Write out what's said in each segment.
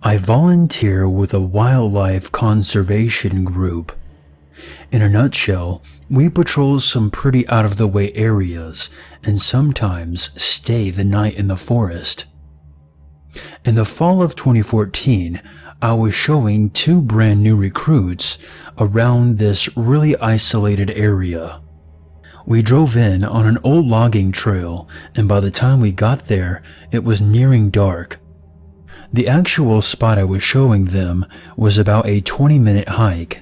I volunteer with a wildlife conservation group. In a nutshell, we patrol some pretty out-of-the-way areas and sometimes stay the night in the forest. In the fall of 2014, I was showing 2 brand new recruits around this really isolated area. We drove in on an old logging trail, and by the time we got there, it was nearing dark. The actual spot I was showing them was about a 20-minute hike.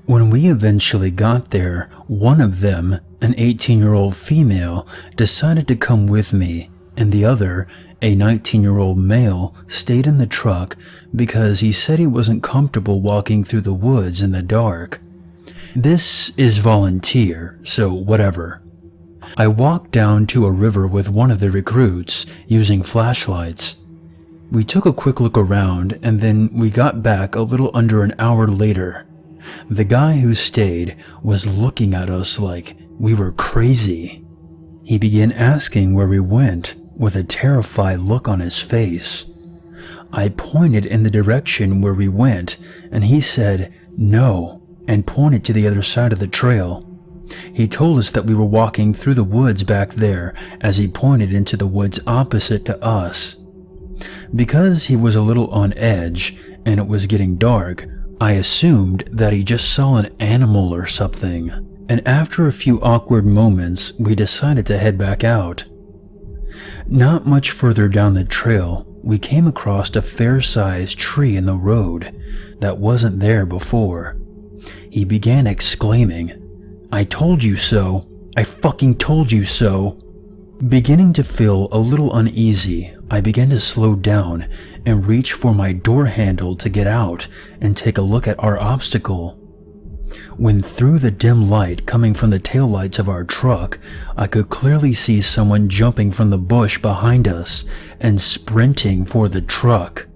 When we eventually got there, one of them, an 18-year-old female, decided to come with me, and the other, a 19-year-old male, stayed in the truck because he said he wasn't comfortable walking through the woods in the dark. This is volunteer, so whatever. I walked down to a river with one of the recruits, using flashlights. We took a quick look around, and then we got back a little under an hour later. The guy who stayed was looking at us like we were crazy. He began asking where we went, with a terrified look on his face. I pointed in the direction where we went, and he said, "No," and pointed to the other side of the trail. He told us that we were walking through the woods back there, as he pointed into the woods opposite to us. Because he was a little on edge, and it was getting dark, I assumed that he just saw an animal or something, and after a few awkward moments, we decided to head back out. Not much further down the trail, we came across a fair-sized tree in the road that wasn't there before. He began exclaiming, "I told you so! I fucking told you so!" Beginning to feel a little uneasy, I began to slow down and reach for my door handle to get out and take a look at our obstacle. When through the dim light coming from the taillights of our truck, I could clearly see someone jumping from the bush behind us and sprinting for the truck.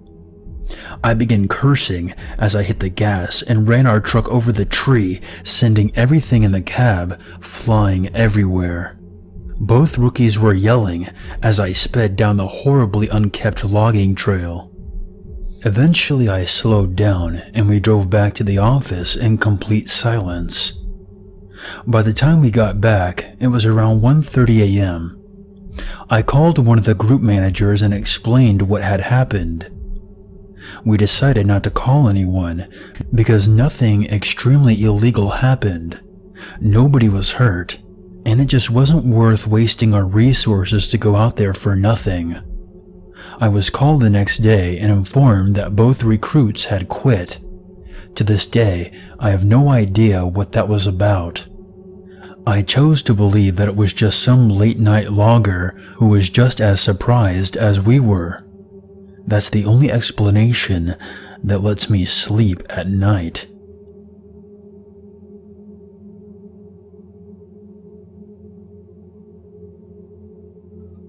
I began cursing as I hit the gas and ran our truck over the tree, sending everything in the cab flying everywhere. Both rookies were yelling as I sped down the horribly unkept logging trail. Eventually I slowed down and we drove back to the office in complete silence. By the time we got back, it was around 1:30 a.m. I called one of the group managers and explained what had happened. We decided not to call anyone because nothing extremely illegal happened. Nobody was hurt, and it just wasn't worth wasting our resources to go out there for nothing. I was called the next day and informed that both recruits had quit. To this day, I have no idea what that was about. I chose to believe that it was just some late-night logger who was just as surprised as we were. That's the only explanation that lets me sleep at night.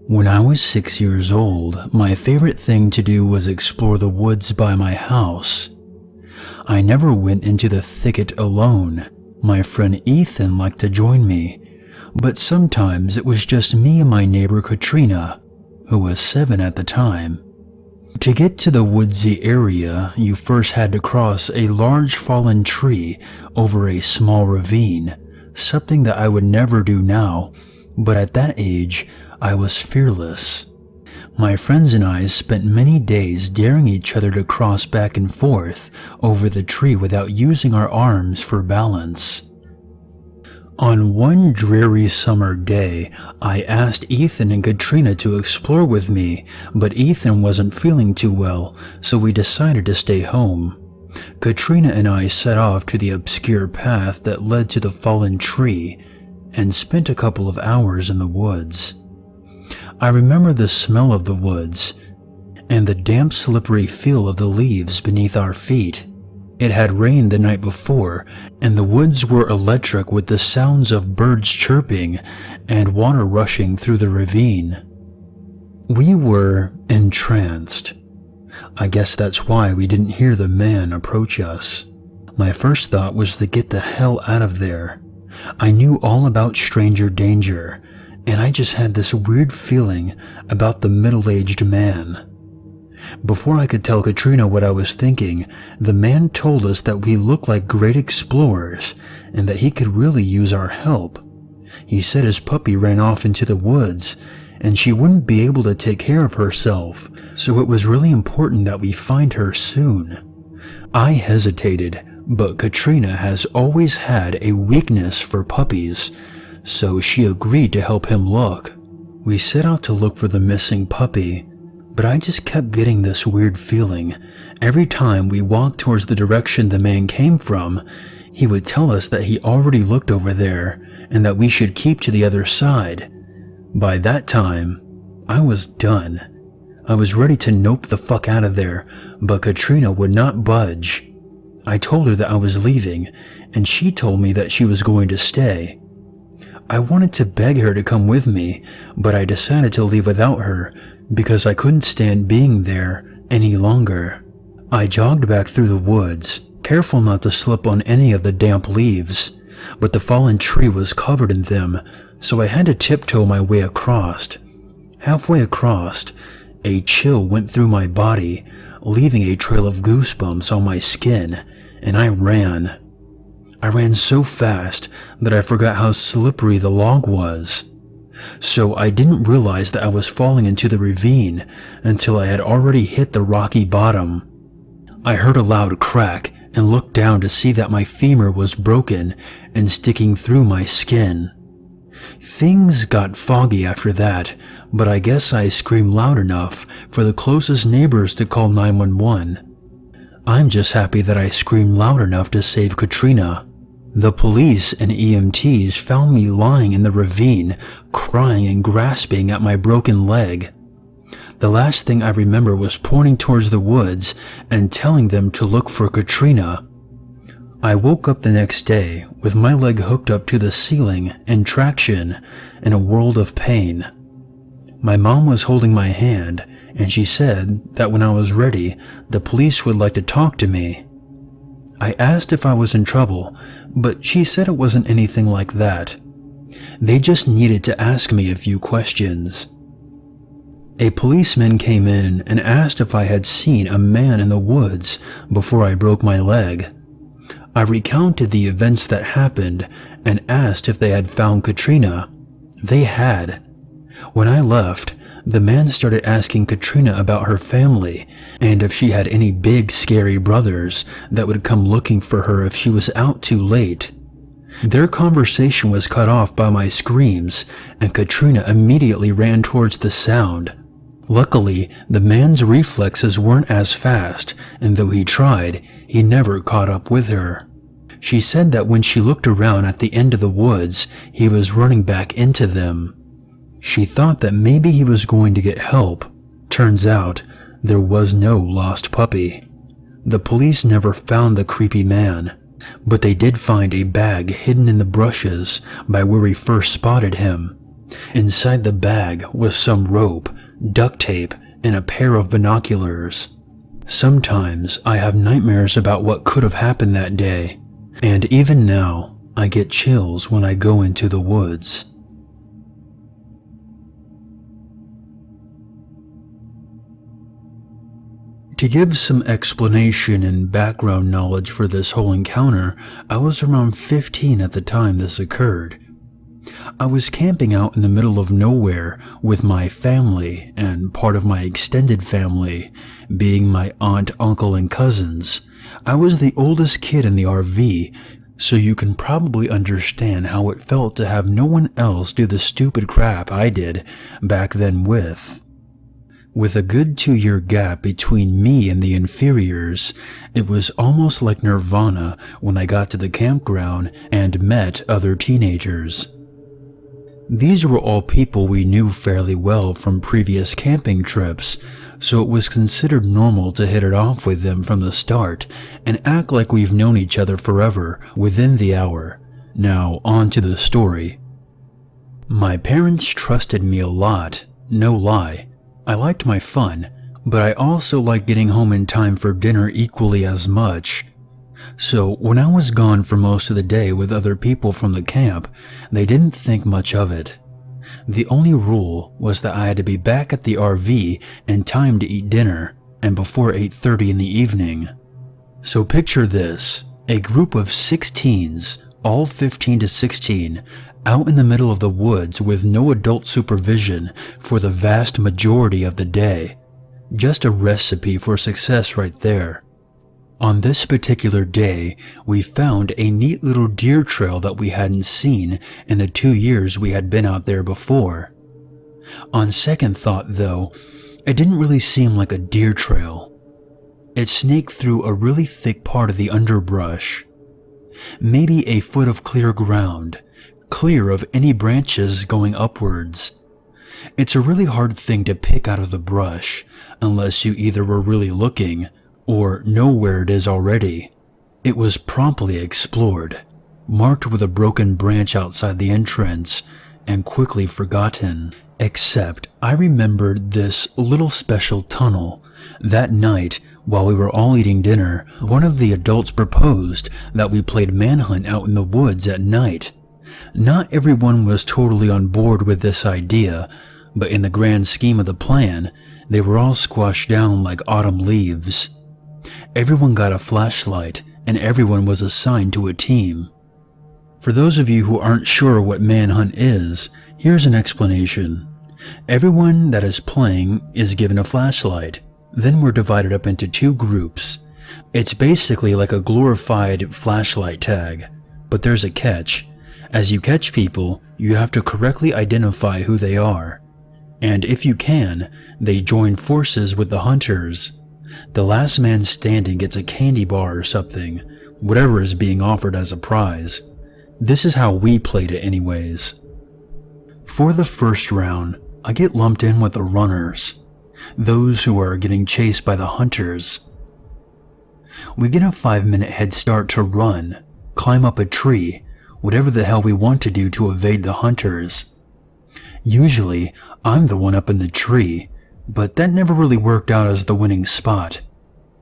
When I was 6 years old, my favorite thing to do was explore the woods by my house. I never went into the thicket alone. My friend Ethan liked to join me, but sometimes it was just me and my neighbor Katrina, who was 7 at the time. To get to the woodsy area, you first had to cross a large fallen tree over a small ravine, something that I would never do now, but at that age, I was fearless. My friends and I spent many days daring each other to cross back and forth over the tree without using our arms for balance. On one dreary summer day, I asked Ethan and Katrina to explore with me, but Ethan wasn't feeling too well, so we decided to stay home. Katrina and I set off to the obscure path that led to the fallen tree and spent a couple of hours in the woods. I remember the smell of the woods and the damp, slippery feel of the leaves beneath our feet. It had rained the night before, and the woods were electric with the sounds of birds chirping and water rushing through the ravine. We were entranced. I guess that's why we didn't hear the man approach us. My first thought was to get the hell out of there. I knew all about stranger danger, and I just had this weird feeling about the middle-aged man. Before I could tell Katrina what I was thinking, the man told us that we looked like great explorers and that he could really use our help. He said his puppy ran off into the woods and she wouldn't be able to take care of herself, so it was really important that we find her soon. I hesitated, but Katrina has always had a weakness for puppies, so she agreed to help him look. We set out to look for the missing puppy, but I just kept getting this weird feeling. Every time we walked towards the direction the man came from, he would tell us that he already looked over there and that we should keep to the other side. By that time, I was done. I was ready to nope the fuck out of there, but Katrina would not budge. I told her that I was leaving, and she told me that she was going to stay. I wanted to beg her to come with me, but I decided to leave without her because I couldn't stand being there any longer. I jogged back through the woods, careful not to slip on any of the damp leaves, but the fallen tree was covered in them, so I had to tiptoe my way across. Halfway across, a chill went through my body, leaving a trail of goosebumps on my skin, and I ran. I ran so fast that I forgot how slippery the log was. So I didn't realize that I was falling into the ravine until I had already hit the rocky bottom. I heard a loud crack and looked down to see that my femur was broken and sticking through my skin. Things got foggy after that, but I guess I screamed loud enough for the closest neighbors to call 911. I'm just happy that I screamed loud enough to save Katrina. The police and EMTs found me lying in the ravine, crying and grasping at my broken leg. The last thing I remember was pointing towards the woods and telling them to look for Katrina. I woke up the next day with my leg hooked up to the ceiling in traction in a world of pain. My mom was holding my hand, and she said that when I was ready, the police would like to talk to me. I asked if I was in trouble, but she said it wasn't anything like that. They just needed to ask me a few questions. A policeman came in and asked if I had seen a man in the woods before I broke my leg. I recounted the events that happened and asked if they had found Katrina. They had. When I left, the man started asking Katrina about her family and if she had any big scary brothers that would come looking for her if she was out too late. Their conversation was cut off by my screams, and Katrina immediately ran towards the sound. Luckily, the man's reflexes weren't as fast, and though he tried, he never caught up with her. She said that when she looked around at the end of the woods, he was running back into them. She thought that maybe he was going to get help. Turns out, there was no lost puppy. The police never found the creepy man, but they did find a bag hidden in the brushes by where we first spotted him. Inside the bag was some rope, duct tape, and a pair of binoculars. Sometimes I have nightmares about what could have happened that day, and even now I get chills when I go into the woods. To give some explanation and background knowledge for this whole encounter, I was around 15 at the time this occurred. I was camping out in the middle of nowhere with my family and part of my extended family, being my aunt, uncle, and cousins. I was the oldest kid in the RV, so you can probably understand how it felt to have no one else do the stupid crap I did back then with. With a good 2-year gap between me and the inferiors, it was almost like nirvana when I got to the campground and met other teenagers. These were all people we knew fairly well from previous camping trips, so it was considered normal to hit it off with them from the start and act like we've known each other forever within the hour. Now, on to the story. My parents trusted me a lot, no lie. I liked my fun, but I also liked getting home in time for dinner equally as much. So when I was gone for most of the day with other people from the camp, they didn't think much of it. The only rule was that I had to be back at the RV in time to eat dinner, and before 8:30 in the evening. So picture this, a group of 6 teens, all 15 to 16, out in the middle of the woods with no adult supervision for the vast majority of the day. Just a recipe for success right there. On this particular day, we found a neat little deer trail that we hadn't seen in the 2 years we had been out there before. On second thought, though, it didn't really seem like a deer trail. It snaked through a really thick part of the underbrush. Maybe a foot of clear ground, clear of any branches going upwards. It's a really hard thing to pick out of the brush, unless you either were really looking or know where it is already. It was promptly explored, marked with a broken branch outside the entrance, and quickly forgotten. Except I remembered this little special tunnel. That night, while we were all eating dinner, one of the adults proposed that we played manhunt out in the woods at night. Not everyone was totally on board with this idea, but in the grand scheme of the plan, they were all squashed down like autumn leaves. Everyone got a flashlight, and everyone was assigned to a team. For those of you who aren't sure what manhunt is, here's an explanation. Everyone that is playing is given a flashlight. Then we're divided up into 2 groups. It's basically like a glorified flashlight tag, but there's a catch. As you catch people, you have to correctly identify who they are. And if you can, they join forces with the hunters. The last man standing gets a candy bar or something, whatever is being offered as a prize. This is how we played it anyways. For the first round, I get lumped in with the runners, those who are getting chased by the hunters. We get a 5-minute head start to run, climb up a tree, whatever the hell we want to do to evade the hunters. Usually, I'm the one up in the tree, but that never really worked out as the winning spot.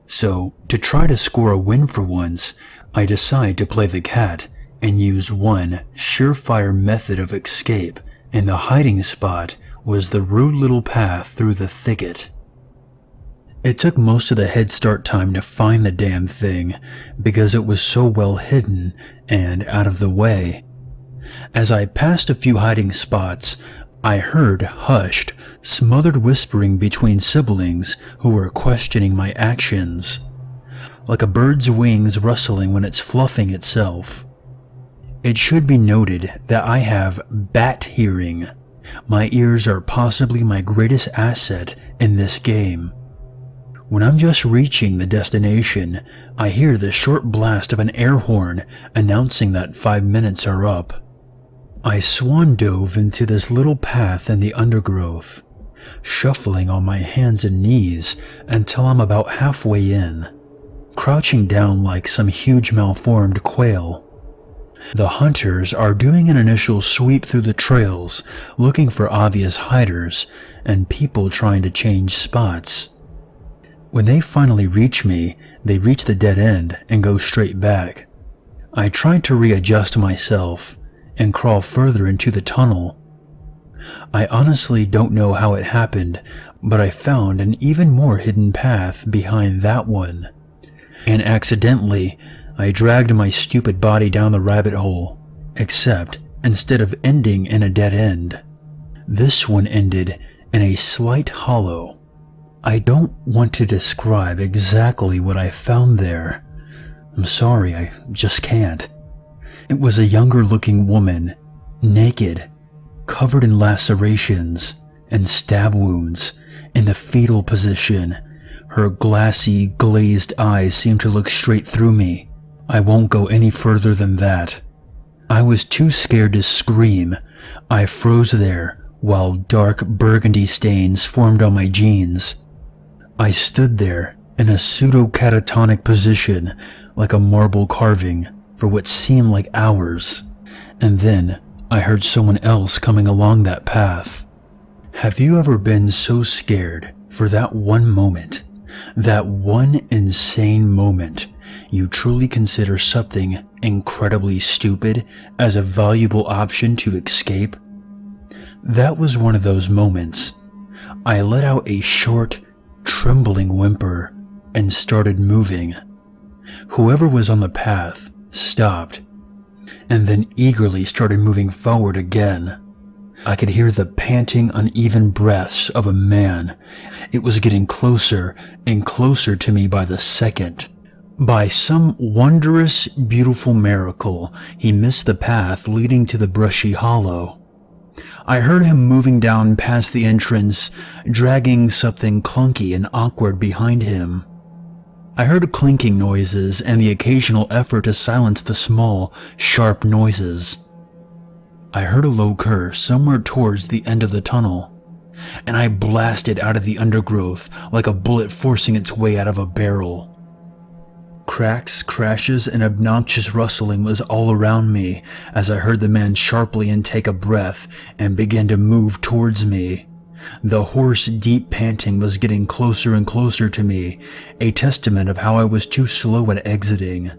So, to try to score a win for once, I decide to play the cat and use one surefire method of escape, and the hiding spot was the rude little path through the thicket. It took most of the head start time to find the damn thing because it was so well hidden and out of the way. As I passed a few hiding spots, I heard hushed, smothered whispering between siblings who were questioning my actions, like a bird's wings rustling when it's fluffing itself. It should be noted that I have bat hearing. My ears are possibly my greatest asset in this game. When I'm just reaching the destination, I hear the short blast of an air horn announcing that 5 minutes are up. I swan dove into this little path in the undergrowth, shuffling on my hands and knees until I'm about halfway in, crouching down like some huge malformed quail. The hunters are doing an initial sweep through the trails, looking for obvious hiders and people trying to change spots. When they finally reach me, they reach the dead end and go straight back. I try to readjust myself and crawl further into the tunnel. I honestly don't know how it happened, but I found an even more hidden path behind that one. And accidentally, I dragged my stupid body down the rabbit hole, except instead of ending in a dead end, this one ended in a slight hollow. I don't want to describe exactly what I found there. I'm sorry, I just can't. It was a younger looking woman, naked, covered in lacerations and stab wounds, in the fetal position. Her glassy, glazed eyes seemed to look straight through me. I won't go any further than that. I was too scared to scream. I froze there while dark burgundy stains formed on my jeans. I stood there in a pseudo-catatonic position like a marble carving for what seemed like hours, and then I heard someone else coming along that path. Have you ever been so scared for that one moment, that one insane moment, you truly consider something incredibly stupid as a valuable option to escape? That was one of those moments. I let out a short, trembling whimper and started moving. Whoever was on the path stopped and then eagerly started moving forward again. I could hear the panting, uneven breaths of a man. It was getting closer and closer to me by the second. By some wondrous, beautiful miracle, he missed the path leading to the brushy hollow. I heard him moving down past the entrance, dragging something clunky and awkward behind him. I heard clinking noises and the occasional effort to silence the small, sharp noises. I heard a low curse somewhere towards the end of the tunnel, and I blasted out of the undergrowth like a bullet forcing its way out of a barrel. Cracks, crashes, and obnoxious rustling was all around me as I heard the man sharply intake a breath and begin to move towards me. The hoarse, deep panting was getting closer and closer to me, a testament of how I was too slow at exiting.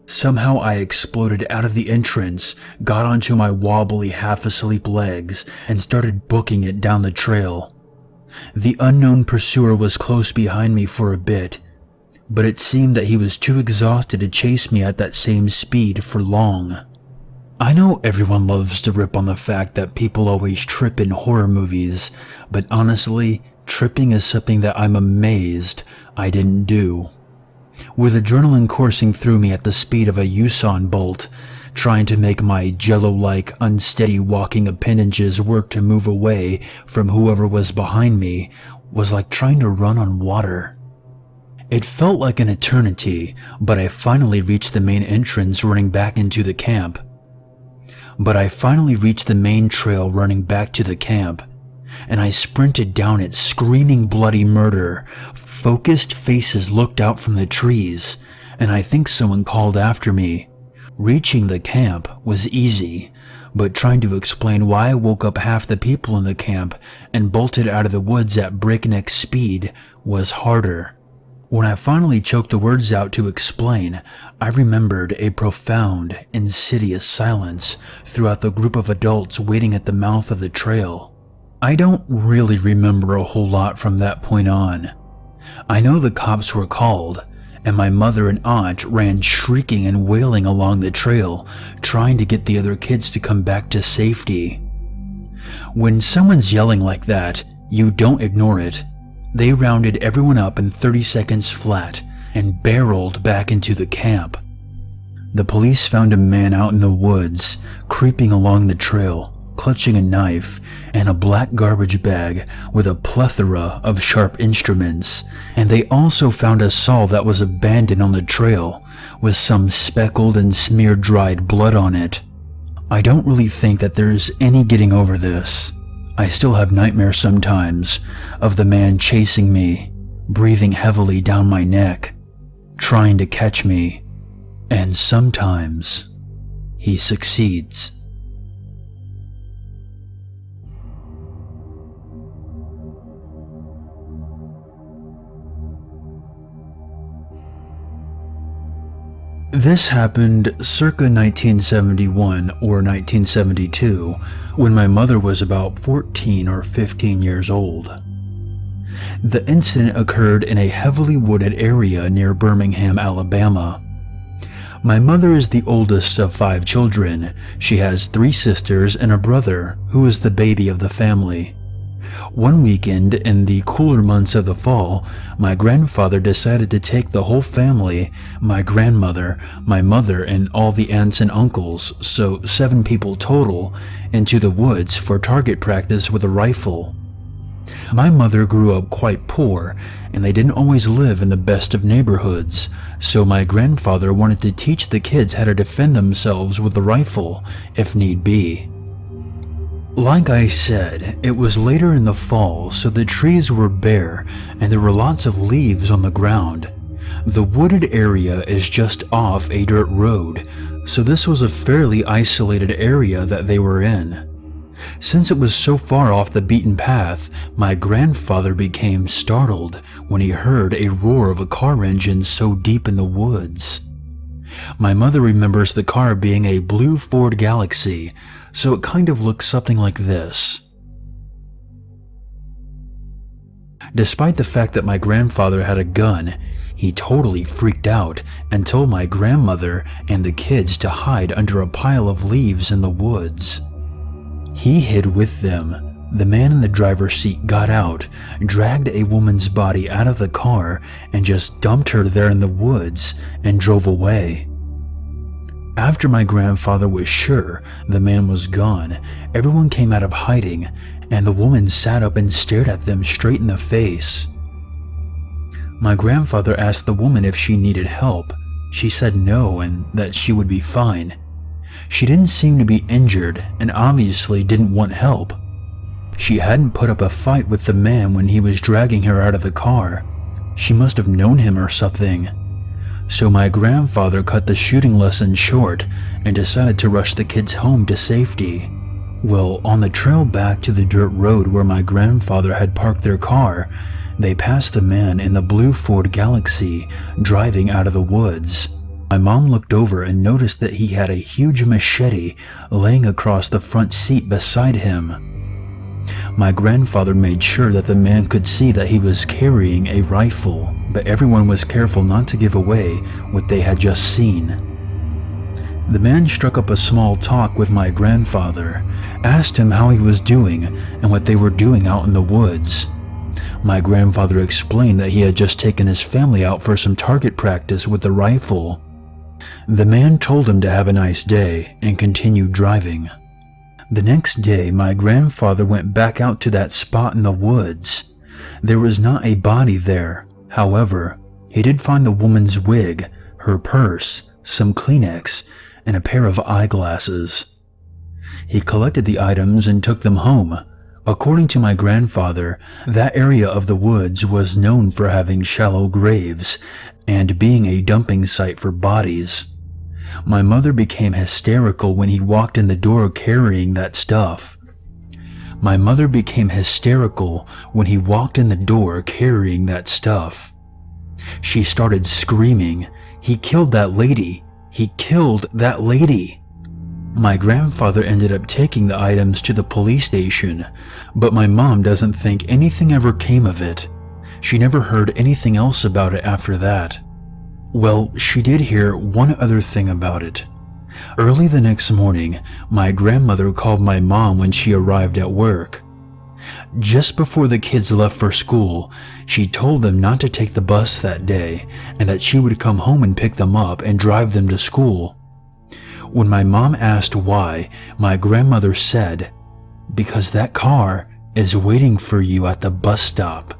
Somehow I exploded out of the entrance, got onto my wobbly, half-asleep legs, and started booking it down the trail. The unknown pursuer was close behind me for a bit, but it seemed that he was too exhausted to chase me at that same speed for long. I know everyone loves to rip on the fact that people always trip in horror movies, but honestly, tripping is something that I'm amazed I didn't do. With adrenaline coursing through me at the speed of a Usain bolt, trying to make my jello-like, unsteady walking appendages work to move away from whoever was behind me was like trying to run on water. It felt like an eternity, but I finally reached the main entrance running back into the camp. And I sprinted down it screaming bloody murder. Focused faces looked out from the trees, and I think someone called after me. Reaching the camp was easy, but trying to explain why I woke up half the people in the camp and bolted out of the woods at breakneck speed was harder. When I finally choked the words out to explain, I remembered a profound, insidious silence throughout the group of adults waiting at the mouth of the trail. I don't really remember a whole lot from that point on. I know the cops were called, and my mother and aunt ran shrieking and wailing along the trail, trying to get the other kids to come back to safety. When someone's yelling like that, you don't ignore it. They rounded everyone up in 30 seconds flat and barreled back into the camp. The police found a man out in the woods, creeping along the trail, clutching a knife and a black garbage bag with a plethora of sharp instruments, and they also found a saw that was abandoned on the trail with some speckled and smeared dried blood on it. I don't really think that there's any getting over this. I still have nightmares sometimes of the man chasing me, breathing heavily down my neck, trying to catch me, and sometimes he succeeds. This happened circa 1971 or 1972, when my mother was about 14 or 15 years old. The incident occurred in a heavily wooded area near Birmingham, Alabama. My mother is the oldest of 5 children. She has 3 sisters and a brother, who is the baby of the family. One weekend in the cooler months of the fall, my grandfather decided to take the whole family, my grandmother, my mother, and all the aunts and uncles, so 7 people total, into the woods for target practice with a rifle. My mother grew up quite poor, and they didn't always live in the best of neighborhoods, so my grandfather wanted to teach the kids how to defend themselves with a rifle, if need be. Like I said, it was later in the fall, so the trees were bare and there were lots of leaves on the ground. The wooded area is just off a dirt road, so this was a fairly isolated area that they were in. Since it was so far off the beaten path, my grandfather became startled when he heard a roar of a car engine so deep in the woods. My mother remembers the car being a blue Ford Galaxy, so it kind of looks something like this. Despite the fact that my grandfather had a gun, he totally freaked out and told my grandmother and the kids to hide under a pile of leaves in the woods. He hid with them. The man in the driver's seat got out, dragged a woman's body out of the car, and just dumped her there in the woods and drove away. After my grandfather was sure the man was gone, everyone came out of hiding, and the woman sat up and stared at them straight in the face. My grandfather asked the woman if she needed help. She said no and that she would be fine. She didn't seem to be injured and obviously didn't want help. She hadn't put up a fight with the man when he was dragging her out of the car. She must have known him or something. So my grandfather cut the shooting lesson short and decided to rush the kids home to safety. Well, on the trail back to the dirt road where my grandfather had parked their car, they passed the man in the blue Ford Galaxy driving out of the woods. My mom looked over and noticed that he had a huge machete laying across the front seat beside him. My grandfather made sure that the man could see that he was carrying a rifle, but everyone was careful not to give away what they had just seen. The man struck up a small talk with my grandfather, asked him how he was doing and what they were doing out in the woods. My grandfather explained that he had just taken his family out for some target practice with the rifle. The man told him to have a nice day and continued driving. The next day, my grandfather went back out to that spot in the woods. There was not a body there. However, he did find the woman's wig, her purse, some Kleenex, and a pair of eyeglasses. He collected the items and took them home. According to my grandfather, that area of the woods was known for having shallow graves and being a dumping site for bodies. My mother became hysterical when he walked in the door carrying that stuff. She started screaming, "He killed that lady! He killed that lady!" My grandfather ended up taking the items to the police station, but my mom doesn't think anything ever came of it. She never heard anything else about it after that. Well, she did hear one other thing about it. Early the next morning, my grandmother called my mom when she arrived at work. Just before the kids left for school, she told them not to take the bus that day and that she would come home and pick them up and drive them to school. When my mom asked why, my grandmother said, "Because that car is waiting for you at the bus stop."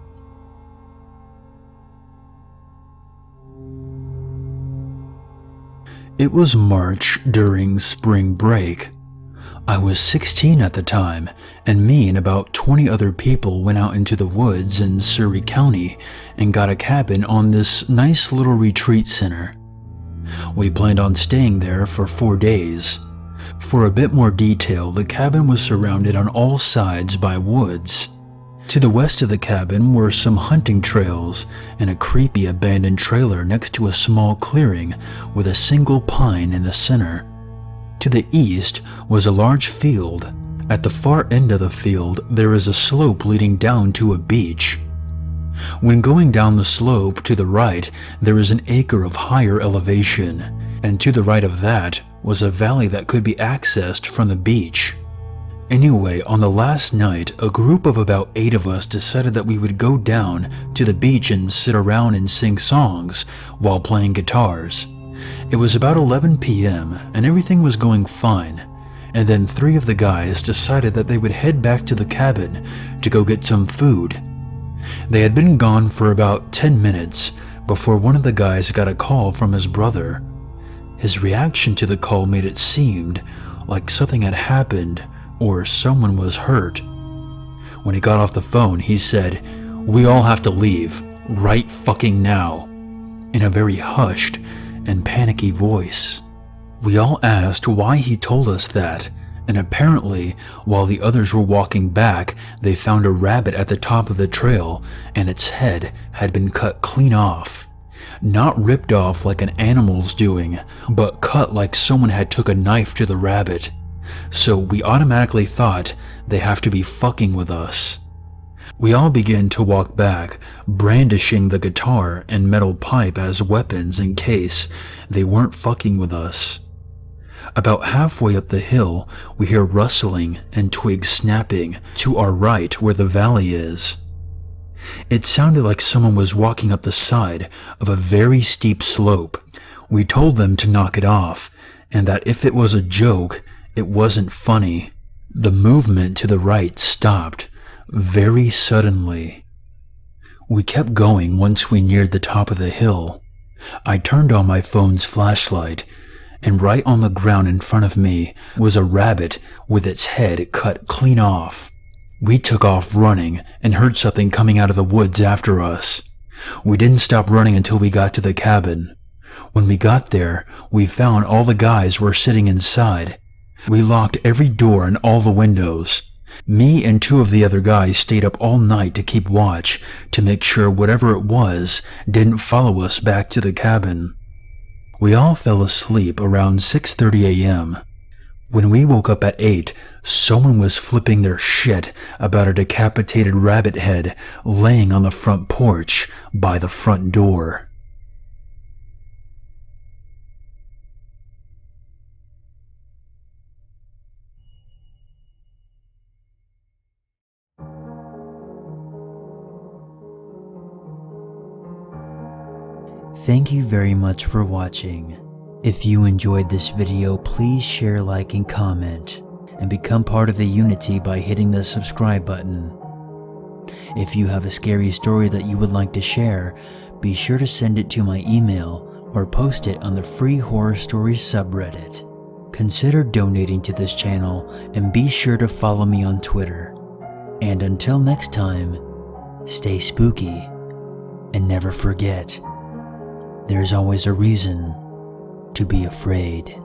It was March during spring break. I was 16 at the time, and me and about 20 other people went out into the woods in Surrey County and got a cabin on this nice little retreat center. We planned on staying there for 4 days. For a bit more detail, the cabin was surrounded on all sides by woods. To the west of the cabin were some hunting trails and a creepy abandoned trailer next to a small clearing with a single pine in the center. To the east was a large field. At the far end of the field, there is a slope leading down to a beach. When going down the slope to the right, there is an acre of higher elevation, and to the right of that was a valley that could be accessed from the beach. Anyway, on the last night, a group of about 8 of us decided that we would go down to the beach and sit around and sing songs while playing guitars. It was about 11 p.m. and everything was going fine, and then 3 of the guys decided that they would head back to the cabin to go get some food. They had been gone for about 10 minutes before one of the guys got a call from his brother. His reaction to the call made it seem like something had happened or someone was hurt. When he got off the phone, he said, "We all have to leave, right fucking now," in a very hushed and panicky voice. We all asked why he told us that, and apparently, while the others were walking back, they found a rabbit at the top of the trail, and its head had been cut clean off. Not ripped off like an animal's doing, but cut like someone had took a knife to the rabbit. So we automatically thought they have to be fucking with us. We all began to walk back, brandishing the guitar and metal pipe as weapons in case they weren't fucking with us. About halfway up the hill, we hear rustling and twigs snapping to our right where the valley is. It sounded like someone was walking up the side of a very steep slope. We told them to knock it off, and that if it was a joke, it wasn't funny. The movement to the right stopped very suddenly. We kept going once we neared the top of the hill. I turned on my phone's flashlight, and right on the ground in front of me was a rabbit with its head cut clean off. We took off running and heard something coming out of the woods after us. We didn't stop running until we got to the cabin. When we got there, we found all the guys were sitting inside. We locked every door and all the windows. Me and 2 of the other guys stayed up all night to keep watch to make sure whatever it was didn't follow us back to the cabin. We all fell asleep around 6:30 a.m. When we woke up at 8, someone was flipping their shit about a decapitated rabbit head laying on the front porch by the front door. Thank you very much for watching. If you enjoyed this video, please share, like, and comment, and become part of the Unity by hitting the subscribe button. If you have a scary story that you would like to share, be sure to send it to my email or post it on the free horror stories subreddit. Consider donating to this channel and be sure to follow me on Twitter. And until next time, stay spooky and never forget, there's always a reason to be afraid.